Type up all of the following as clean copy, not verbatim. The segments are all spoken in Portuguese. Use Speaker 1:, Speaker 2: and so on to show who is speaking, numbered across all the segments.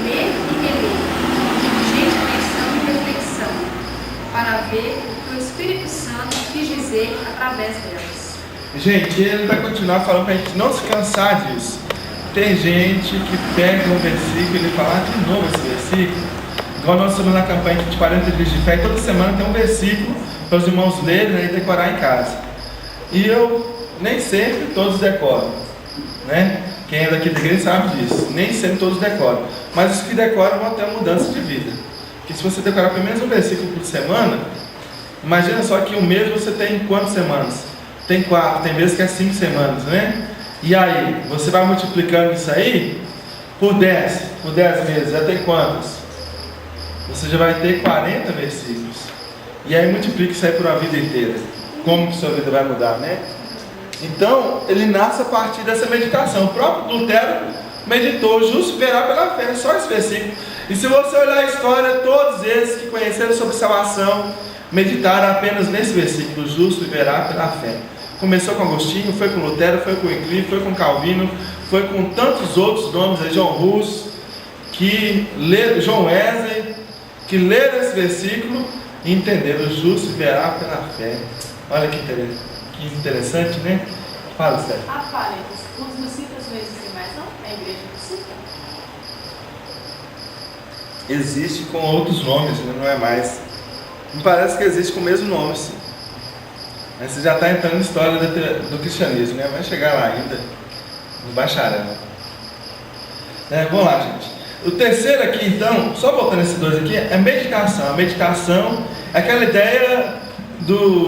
Speaker 1: ler e reler, de diligente atenção e reflexão, para ver o que o Espírito Santo quis dizer através delas.
Speaker 2: Gente, ele vai continuar falando para a gente não se cansar disso. Tem gente que pega um versículo e ele fala de novo esse versículo. Igual nós estamos na campanha de 40 dias de fé, e toda semana tem um versículo para os irmãos lerem, né, e decorar em casa. E eu nem sempre todos decoram, né? Quem é daqui da igreja sabe disso. Nem sempre todos decoram. Mas os que decoram vão ter uma mudança de vida. Porque se você decorar pelo menos um versículo por semana, imagina só que um mês você tem quantas semanas? Tem 4, tem vezes que é 5 semanas, né? E aí, você vai multiplicando isso aí por 10 meses, já tem quantos? Você já vai ter 40 versículos. E aí multiplica isso aí por uma vida inteira. Como que sua vida vai mudar, né? Então, ele nasce a partir dessa meditação. O próprio Lutero meditou: justo verá pela fé, só esse versículo. E se você olhar a história, todos esses que conheceram sobre salvação meditaram apenas nesse versículo: justo verá pela fé. Começou com Agostinho, foi com Lutero, foi com Wycliffe, foi com Calvino, foi com tantos outros nomes, John Hus, John Wesley, que leram esse versículo e entenderam: o justo verá pela fé. Olha que interessante, né? Fala, Sérgio.
Speaker 1: Os discípulos não existem mais, não? É a igreja discípula?
Speaker 2: Existe com outros nomes, né? Não é mais. Me parece que existe com o mesmo nome, sim. Mas você já está entrando na história do cristianismo, né? Vai chegar lá ainda, no bacharel. Vamos lá, gente. O terceiro aqui, então, só voltando esses dois aqui, é meditação. A meditação é aquela ideia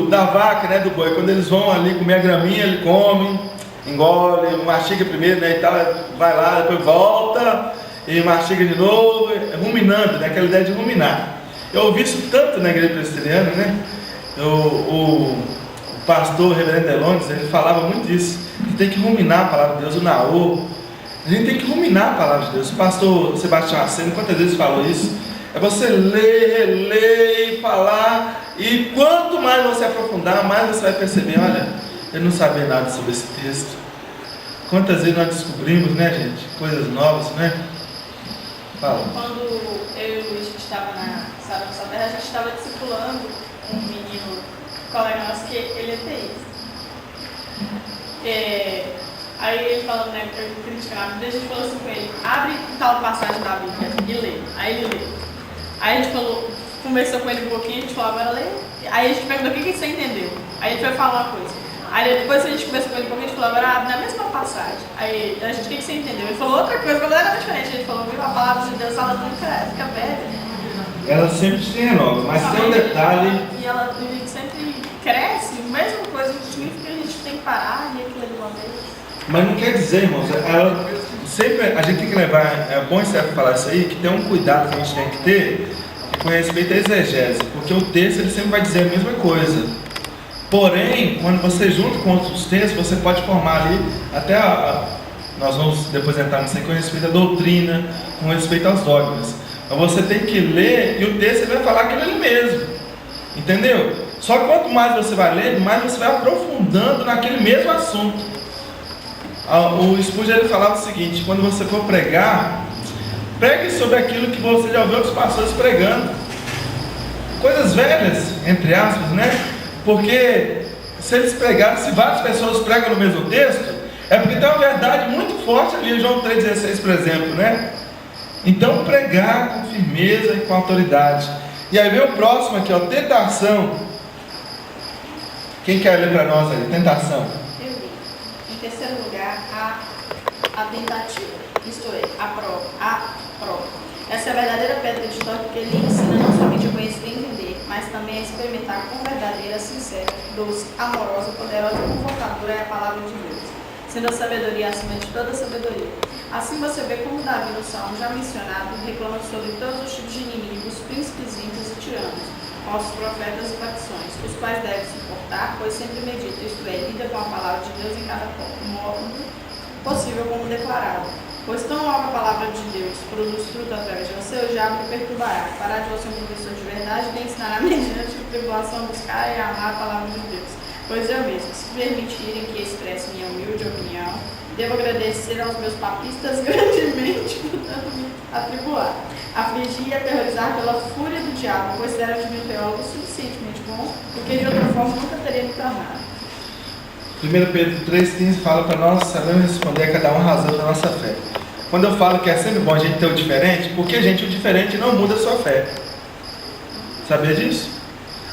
Speaker 2: da vaca, né, do boi. Quando eles vão ali comer a graminha, ele come, engole, mastiga primeiro, né, e tal, vai lá, depois volta e mastiga de novo, ruminando, né, aquela ideia de ruminar. Eu ouvi isso tanto na igreja presbiteriana, né? O pastor Reverendo Elones, ele falava muito disso, que tem que ruminar a palavra de Deus, o Naô. A gente tem que ruminar a palavra de Deus. O pastor Sebastião Asseno, quantas vezes falou isso? É você ler, reler e falar. E quanto mais você aprofundar, mais você vai perceber: olha, eu não sabia nada sobre esse texto. Quantas vezes nós descobrimos, né, gente? Coisas novas, né? Fala.
Speaker 1: Quando eu e o Luiz estava na Sala da Sua Terra, a gente estava discipulando um menino, colega nosso, que ele é teísta. Aí ele falando, né, criticando a Bíblia, a gente falou assim com ele: abre tal passagem da Bíblia e lê. Aí ele lê. Aí a gente conversou com ele um pouquinho, a gente falou: agora lê. Aí a gente perguntou: o que você entendeu? Aí ele foi falar uma coisa. Aí depois a gente conversou com ele um pouquinho, a gente falou: agora abre na mesma passagem. Aí a gente: o que você entendeu? Ele falou outra coisa completamente diferente. A gente falou: viu, a palavra de Deus, ela nunca fica velha.
Speaker 2: Ela sempre se renova, mas tem um detalhe.
Speaker 1: E a gente sempre cresce, mesma coisa, não significa que a gente tem que parar e aquilo de uma vez.
Speaker 2: Mas não quer dizer, irmãos, sempre a gente tem que levar, é bom e certo falar isso aí, que tem um cuidado que a gente tem que ter com respeito à exegese, porque o texto ele sempre vai dizer a mesma coisa. Porém, quando você junta com outros textos, você pode formar ali, até nós vamos depois entrar nisso aí, com respeito à doutrina, com respeito aos dogmas. Mas você tem que ler e o texto ele vai falar aquilo ali mesmo, entendeu? Só que quanto mais você vai lendo, mais você vai aprofundando naquele mesmo assunto. O Spurgeon ele falava o seguinte: quando você for pregar, pregue sobre aquilo que você já ouviu os pastores pregando, coisas velhas, entre aspas, né? Porque se eles pregarem, se várias pessoas pregam no mesmo texto, é porque tem uma verdade muito forte ali, João 3,16, por exemplo, né? Então pregar com firmeza e com autoridade. E aí vem o próximo aqui, ó, tentação. Quem quer ler para nós aí? Tentação.
Speaker 1: Em terceiro lugar, a tentativa, isto é, a prova. Essa é a verdadeira pedra de toque, porque ele ensina não somente a conhecer e entender, mas também a experimentar com verdadeira, sincera, doce, amorosa, poderosa e confortadora é a palavra de Deus, sendo a sabedoria acima de toda sabedoria. Assim você vê como Davi, no Salmo já mencionado, reclama sobre todos os tipos de inimigos, príncipes, ímpios e tiranos, falsos profetas e facções, os quais devem suportar, pois sempre medita, isto é, lida com a palavra de Deus em cada modo possível como declarado. Pois tão logo a palavra de Deus produz fruto através de você, o diabo lhe perturbará. Fará de você um professor de verdade e lhe ensinará mediante a tribulação a buscar e a amar a palavra de Deus. Pois eu mesmo, se permitirem que expresse minha humilde opinião, devo agradecer aos meus papistas grandemente por tanto me atribular, afligir e aterrorizar pela fúria do diabo, considera de um teólogo suficientemente bom, porque de outra forma nunca teria me tornado.
Speaker 2: 1 Pedro 3,15 fala para nós sabermos responder a cada um a razão da nossa fé. Quando eu falo que é sempre bom a gente ter o diferente, porque, gente, o diferente não muda a sua fé. Sabia disso?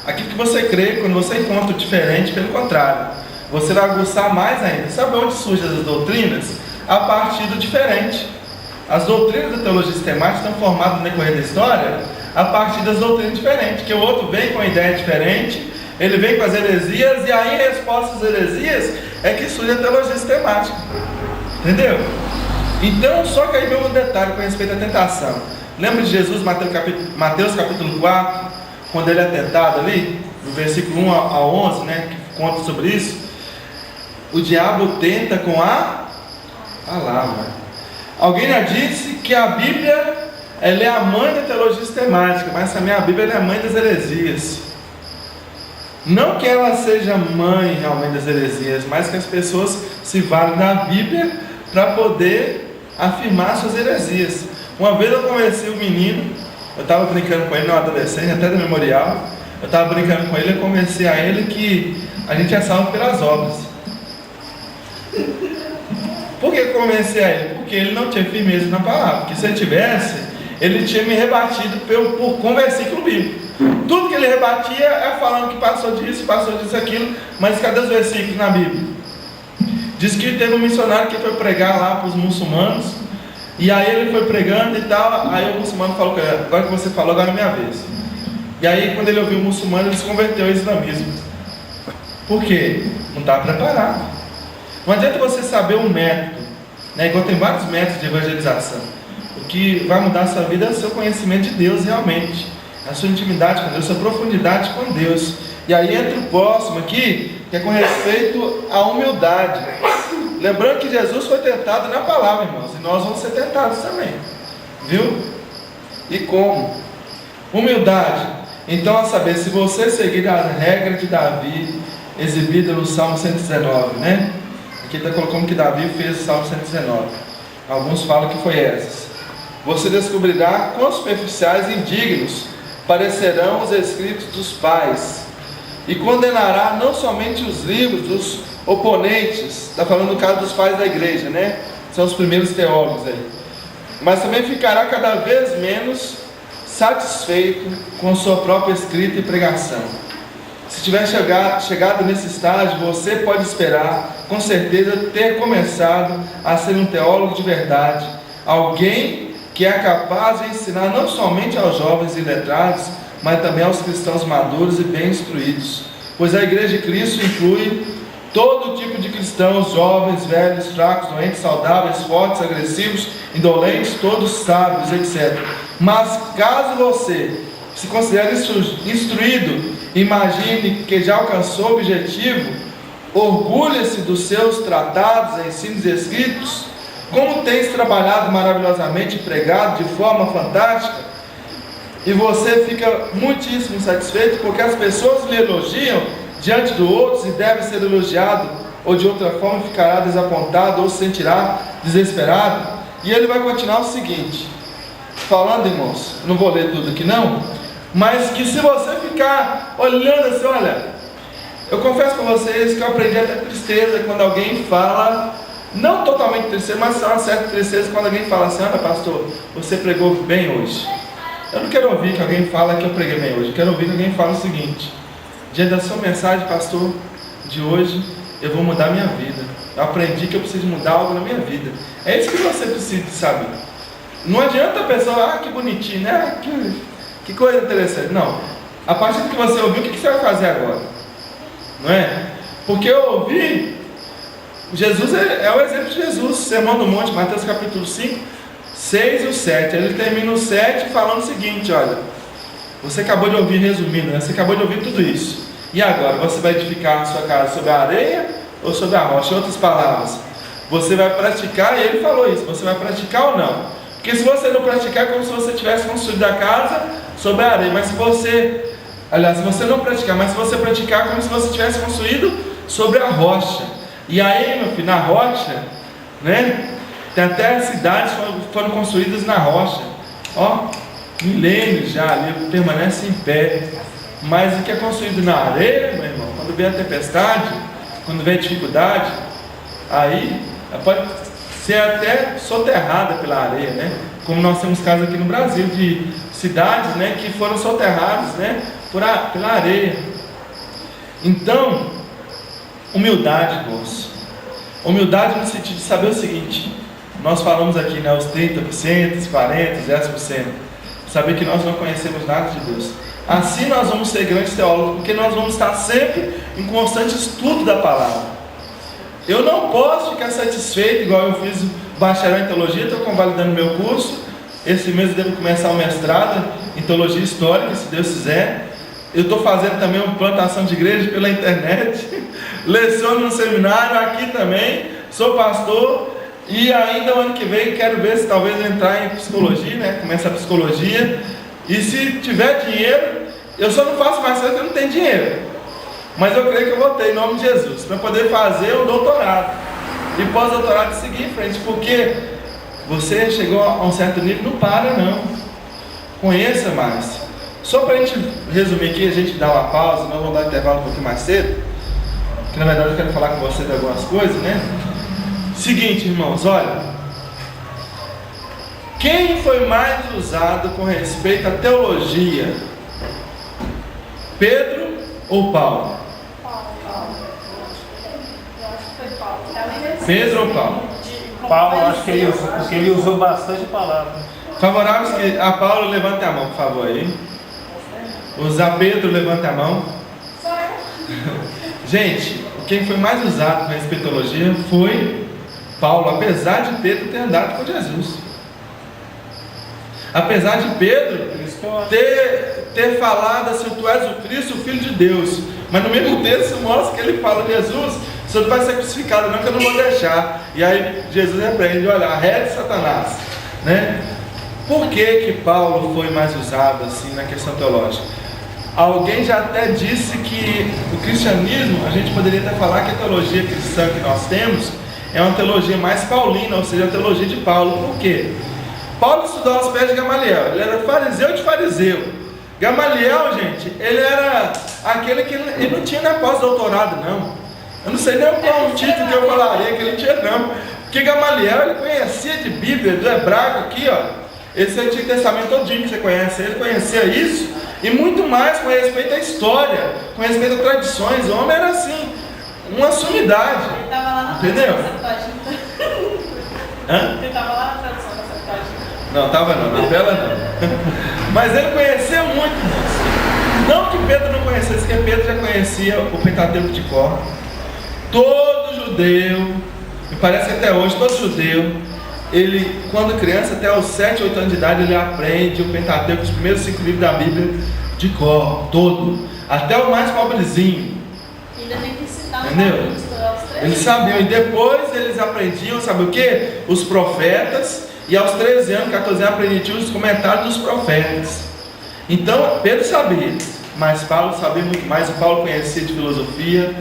Speaker 2: Aquilo que você crê, quando você encontra o diferente, pelo contrário, você vai aguçar mais ainda. Sabe onde surgem as doutrinas? A partir do diferente. As doutrinas da teologia sistemática estão formadas no decorrer da história a partir das doutrinas diferentes, que o outro vem com uma ideia diferente, ele vem com as heresias, e aí em resposta às heresias é que surge a teologia sistemática. Entendeu? Então, só que aí vem um detalhe com respeito à tentação. Lembra de Jesus, Mateus capítulo 4, quando ele é tentado ali, no versículo 1 ao 11, né, que conta sobre isso? O diabo tenta com a palavra. Alguém já disse que a Bíblia ela é a mãe da teologia sistemática, mas também a Bíblia é a mãe das heresias. Não que ela seja mãe realmente das heresias, mas que as pessoas se valem da Bíblia para poder afirmar suas heresias. Uma vez eu conheci um menino, eu estava brincando com ele, um adolescente, até do memorial, eu estava brincando com ele e conversei a ele que a gente é salvo pelas obras. Por que eu conversei a ele? Porque ele não tinha firmeza na palavra, porque se ele tivesse, ele tinha me rebatido com um versículo bíblico. Tudo que ele rebatia é falando que passou disso, aquilo, mas cadê os versículos na Bíblia? Diz que teve um missionário que foi pregar lá para os muçulmanos, e aí ele foi pregando e tal, aí o muçulmano falou, agora que você falou, agora é minha vez. E aí quando ele ouviu o muçulmano, ele se converteu ao islamismo. Por quê? Não está preparado. Não adianta você saber um método, né? Igual tem vários métodos de evangelização. O que vai mudar a sua vida é o seu conhecimento de Deus realmente, a sua intimidade com Deus, a sua profundidade com Deus. E aí entra o próximo aqui, que é com respeito à humildade. Lembrando que Jesus foi tentado na palavra, irmãos, e nós vamos ser tentados também, viu? E como? Humildade. Então, a saber, se você seguir a regra de Davi, exibida no Salmo 119, né? Aqui está colocando que Davi fez o Salmo 119. Alguns falam que foi essas. Você descobrirá quão superficiais e indignos parecerão os escritos dos pais, e condenará não somente os livros dos oponentes, está falando no caso dos pais da igreja, né? São os primeiros teólogos aí, mas também ficará cada vez menos satisfeito com sua própria escrita e pregação. Se tiver chegado nesse estágio, você pode esperar, com certeza, ter começado a ser um teólogo de verdade, alguém que é capaz de ensinar não somente aos jovens iletrados, mas também aos cristãos maduros e bem instruídos, pois a Igreja de Cristo inclui todo tipo de cristãos, jovens, velhos, fracos, doentes, saudáveis, fortes, agressivos, indolentes, todos sábios, etc. Mas caso você se considere instruído, imagine que já alcançou o objetivo, orgulhe-se dos seus tratados, ensinos escritos, como tens trabalhado maravilhosamente, pregado de forma fantástica, e você fica muitíssimo satisfeito, porque as pessoas lhe elogiam diante do outro, e deve ser elogiado, ou de outra forma ficará desapontado, ou se sentirá desesperado. E ele vai continuar o seguinte, falando, irmãos, não vou ler tudo aqui não, mas que se você ficar olhando assim, olha, eu confesso para vocês que eu aprendi até tristeza quando alguém fala, não totalmente tristeza, mas uma certa tristeza quando alguém fala assim, olha pastor, você pregou bem hoje. Eu não quero ouvir que alguém fala que eu preguei bem hoje, eu quero ouvir que alguém fala o seguinte, diante da sua mensagem, pastor, de hoje, eu vou mudar minha vida, eu aprendi que eu preciso mudar algo na minha vida. É isso que você precisa saber. Não adianta a pessoa, que bonitinho, né, que coisa interessante. Não, a partir do que você ouviu, o que você vai fazer agora? Não é? Porque eu ouvi, Jesus é o exemplo de Jesus, Sermão do Monte, Mateus capítulo 5, 6 e o 7, ele termina o 7 falando o seguinte, olha, você acabou de ouvir, resumindo, né? Você acabou de ouvir tudo isso, e agora, você vai edificar a sua casa sobre a areia ou sobre a rocha? Em outras palavras, você vai praticar, e ele falou isso, você vai praticar ou não? Porque se você não praticar, é como se você tivesse construído a casa sobre a areia, mas se você não praticar, mas se você praticar, é como se você tivesse construído sobre a rocha. E aí, meu filho, na rocha, né? Tem até cidades que foram construídas na rocha. milênios já ali, permanece em pé. Mas o que é construído na areia, meu irmão, quando vem a tempestade, quando vem a dificuldade, aí pode ser até soterrada pela areia, né? Como nós temos casos aqui no Brasil de cidades, né, que foram soterradas, né, pela areia. Então, humildade, moço. Humildade no sentido de saber o seguinte: nós falamos aqui, né, os 30%, os 40%, os 10%. Saber que nós não conhecemos nada de Deus. Assim nós vamos ser grandes teólogos, porque nós vamos estar sempre em constante estudo da palavra. Eu não posso ficar satisfeito, igual eu fiz o bacharel em teologia, estou convalidando meu curso. Esse mês eu devo começar o mestrado em teologia histórica, se Deus quiser. Eu estou fazendo também uma plantação de igreja pela internet. Leciono no seminário aqui também. Sou pastor. E ainda o ano que vem quero ver se talvez entrar em psicologia, né? Começar a psicologia. E se tiver dinheiro, eu só não faço mais porque eu não tenho dinheiro. Mas eu creio que eu vou ter, em nome de Jesus, para poder fazer o doutorado. E pós-doutorado seguir em frente. Porque você chegou a um certo nível, não para não. Conheça mais. Só para a gente resumir aqui, a gente dá uma pausa, nós vamos dar um intervalo um pouquinho mais cedo. Que na verdade eu quero falar com você de algumas coisas, né? Seguinte, irmãos, olha. Quem foi mais usado com respeito à teologia? Pedro ou Paulo? Pedro ou Paulo?
Speaker 3: Paulo, acho que ele usou bastante palavra.
Speaker 2: Favoráveis a Paulo, levante a mão, por favor, aí. Os a Pedro, levante a mão. Gente, quem foi mais usado com respeito à teologia foi Paulo, apesar de Pedro ter andado com Jesus. Apesar de Pedro ter falado assim: tu és o Cristo, o Filho de Deus. Mas no mesmo texto mostra que ele fala: Jesus, você não vai ser crucificado não, que eu não vou deixar. E aí Jesus repreende: olha, arrede Satanás, né? Por que Paulo foi mais usado assim na questão teológica? Alguém já até disse que o cristianismo, a gente poderia até falar que a teologia cristã que nós temos é uma teologia mais paulina, ou seja, a teologia de Paulo. Por quê? Paulo estudou aos pés de Gamaliel, ele era fariseu de fariseu. Gamaliel, gente, ele era aquele que ele não tinha nem pós-doutorado, não. Eu não sei nem qual o título que eu falaria que ele tinha, não. Porque Gamaliel, ele conhecia de Bíblia, do hebraico aqui, ó. Esse Antigo Testamento todinho que você conhece, ele conhecia isso, e muito mais com respeito à história, com respeito a tradições. O homem era assim, uma sumidade.
Speaker 1: Ele estava lá na
Speaker 2: entendeu?
Speaker 1: Ele estava lá na tradução da Septuaginta.
Speaker 2: Não, estava não, na tela não. Mas ele conhecia muito. Não que Pedro não conhecesse, porque Pedro já conhecia o Pentateuco de cor. Todo judeu, e parece que até hoje, todo judeu, ele, quando criança, até os 7, 8 anos de idade, ele aprende o Pentateuco, os primeiros 5 livros da Bíblia, de cor, todo, até o mais pobrezinho.
Speaker 1: E ainda tem que citar,
Speaker 2: entendeu? Eles sabiam, e depois eles aprendiam, sabe o que? Os profetas, e aos 13 anos, 14 anos, aprendiam os comentários dos profetas. Então, Pedro sabia, mas Paulo sabia muito mais. O Paulo conhecia de filosofia.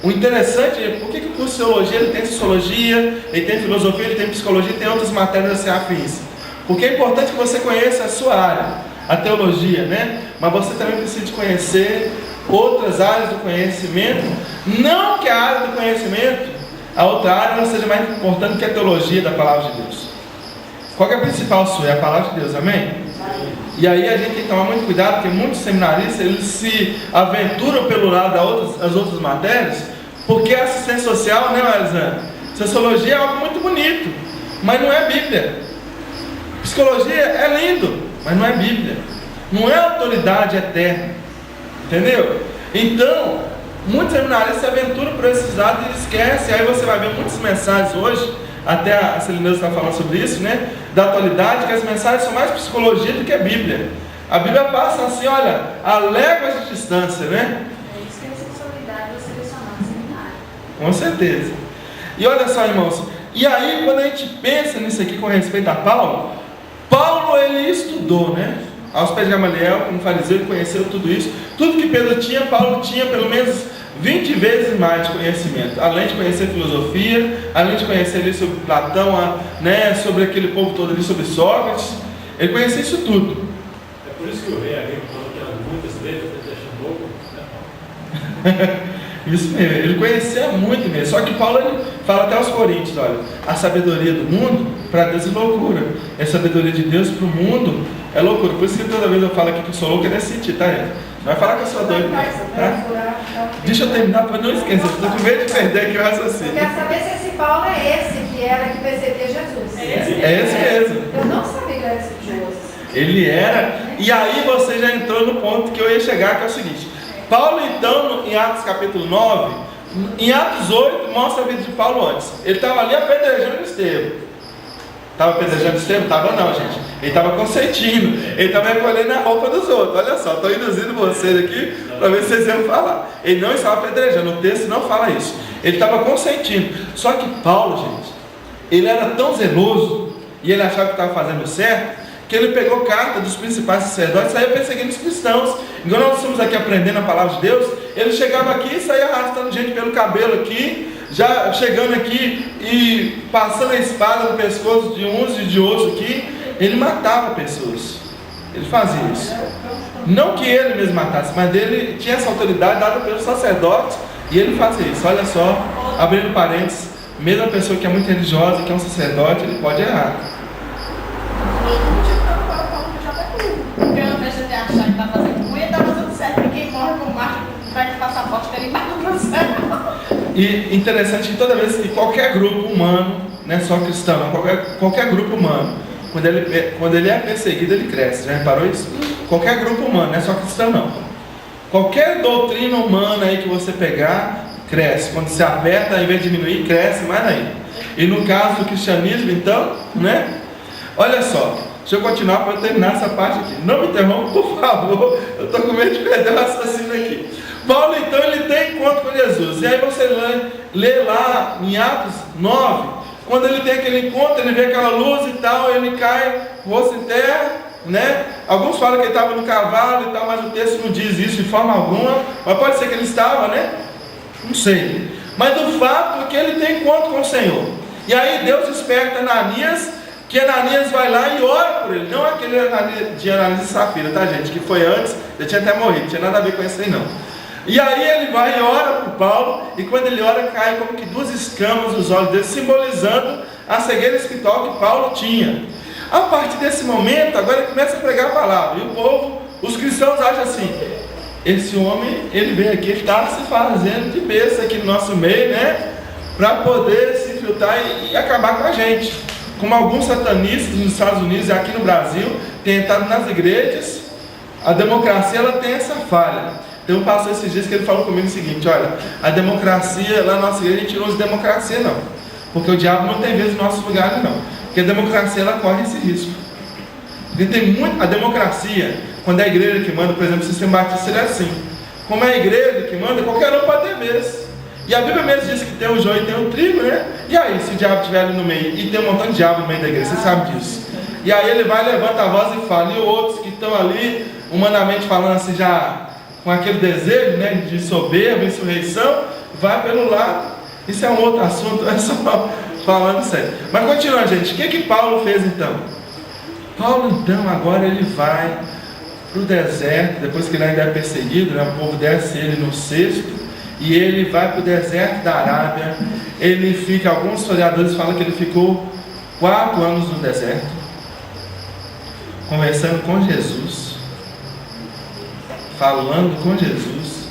Speaker 2: O interessante é, por que o curso de teologia ele tem sociologia, ele tem filosofia, ele tem psicologia, tem outras matérias assim afins? Porque é importante que você conheça a sua área, a teologia, né? Mas você também precisa de conhecer outras áreas do conhecimento. Não que a área do conhecimento, a outra área, não seja mais importante que a teologia da palavra de Deus. Qual que é a principal sua? É a palavra de Deus, amém? E aí a gente tem que tomar muito cuidado, porque muitos seminaristas, eles se aventuram pelo lado das outras matérias, porque a assistência social, né, Alexandre? Sociologia é algo muito bonito, mas não é Bíblia. Psicologia é lindo, mas não é Bíblia. Não é autoridade eterna, entendeu? Então, muitos seminaristas se aventuram por esses lados e esquecem. Aí você vai ver muitas mensagens hoje, até a Celina está falando sobre isso, né? Da atualidade, que as mensagens são mais psicologia do que a Bíblia. A Bíblia passa assim, olha, a léguas de distância, né?
Speaker 1: É isso que é responsabilidade de selecionar o seminário.
Speaker 2: Com certeza. E olha só, irmãos, e aí quando a gente pensa nisso aqui com respeito a Paulo, Paulo ele estudou, né? Aos pés de Gamaliel, como fariseu, ele conheceu tudo isso. Tudo que Pedro tinha, Paulo tinha pelo menos 20 vezes mais de conhecimento, além de conhecer filosofia, além de conhecer ali sobre Platão, né, sobre aquele povo todo ali, sobre Sócrates. Ele conhecia isso tudo.
Speaker 3: É por isso que o rei Agripa falou que eram muitas letras, ele deixou louco, né?
Speaker 2: Isso mesmo, ele conhecia muito mesmo. Só que Paulo ele fala até aos Coríntios, olha, a sabedoria do mundo para Deus é loucura. A sabedoria de Deus para o mundo é loucura. Por isso que toda vez eu falo aqui que eu sou louco, é nesse sentido, tá? Não vai falar que eu sou doido, tá? Deixa eu terminar para não esquecer. Estou com medo de perder aqui o raciocínio.
Speaker 4: Eu quero saber se esse Paulo é esse que era que perseguia Jesus.
Speaker 2: É esse mesmo.
Speaker 4: Eu não sabia que era esse Jesus.
Speaker 2: Ele era, e aí você já entrou no ponto que eu ia chegar, que é o seguinte. Paulo então, em Atos capítulo 9, em Atos 8, mostra a vida de Paulo antes. Ele estava ali apedrejando Estevão. Estava apedrejando Estevão? Estava não, gente. Ele estava consentindo. Ele estava recolhendo a roupa dos outros. Olha só, estou induzindo vocês aqui para ver se vocês iam falar. Ele não estava apedrejando, o texto não fala isso. Ele estava consentindo. Só que Paulo, gente, ele era tão zeloso, e ele achava que estava fazendo certo, que ele pegou carta dos principais sacerdotes e saía perseguindo os cristãos. Enquanto nós estamos aqui aprendendo a palavra de Deus, ele chegava aqui e saía arrastando gente pelo cabelo aqui, já chegando aqui e passando a espada no pescoço de uns e de outros aqui. Ele matava pessoas. Ele fazia isso. Não que ele mesmo matasse, mas ele tinha essa autoridade dada pelos sacerdotes e ele fazia isso. Olha só, abrindo parênteses, mesmo a pessoa que é muito religiosa, que é um sacerdote, ele pode errar.
Speaker 1: Porque ao invés de você achar que está fazendo ruim, ele está fazendo certo. Ninguém morre com marca de passaporte, que ele embarca no céu.
Speaker 2: E interessante que toda vez que qualquer grupo humano, não é só cristão, não, qualquer grupo humano, quando ele é perseguido, ele cresce. Já reparou isso? Qualquer grupo humano, não é só cristão não. Qualquer doutrina humana aí que você pegar, cresce. Quando se aperta, ao invés de diminuir, cresce mais ainda. E no caso do cristianismo, então, né? Olha só, deixa eu continuar para terminar essa parte aqui. Não me interrompa, por favor. Eu estou com medo de perder o raciocínio aqui. Paulo, então, ele tem encontro com Jesus. E aí você lê lá em Atos 9, quando ele tem aquele encontro, ele vê aquela luz e tal, ele cai, rosto em terra, né? Alguns falam que ele estava no cavalo e tal, mas o texto não diz isso de forma alguma. Mas pode ser que ele estava, né? Não sei. Mas o fato é que ele tem encontro com o Senhor. E aí Deus desperta Ananias, que Ananias vai lá e ora por ele. Não aquele de Ananias e Safira, tá, gente? Que foi antes, já tinha até morrido, não tinha nada a ver com isso aí não. E aí ele vai e ora por Paulo, e quando ele ora, cai como que duas escamas nos olhos dele, simbolizando a cegueira espiritual que Paulo tinha. A partir desse momento, agora ele começa a pregar a palavra, e o povo, os cristãos acham assim: esse homem, ele veio aqui, ele está se fazendo de besta aqui no nosso meio, né? Para poder se infiltrar e acabar com a gente. Como alguns satanistas nos Estados Unidos e aqui no Brasil têm entrado nas igrejas, a democracia ela tem essa falha. Tem um pastor esses dias que ele falou comigo o seguinte: olha, a democracia, lá na nossa igreja a gente não usa democracia não, porque o diabo não tem vez nos nossos lugares não, porque a democracia ela corre esse risco. Porque tem muito, a democracia, quando é a igreja que manda, por exemplo, o sistema batista é assim, como é a igreja que manda, qualquer um pode ter vez. E a Bíblia mesmo diz que tem o joio e tem o trigo, né? E aí, se o diabo estiver ali no meio, e tem um montão de diabo no meio da igreja, você sabe disso. E aí ele vai, levanta a voz e fala, e outros que estão ali, humanamente falando assim, já com aquele desejo, né, de soberba, insurreição, vai pelo lado. Isso é um outro assunto, é só falando sério. Mas continuando, gente, o que Paulo fez então? Paulo então, agora ele vai para o deserto, depois que ele ainda é perseguido, né, o povo desce ele no cesto, e ele vai para o deserto da Arábia. Ele fica, alguns historiadores falam que ele ficou 4 anos no deserto, conversando com Jesus, falando com Jesus,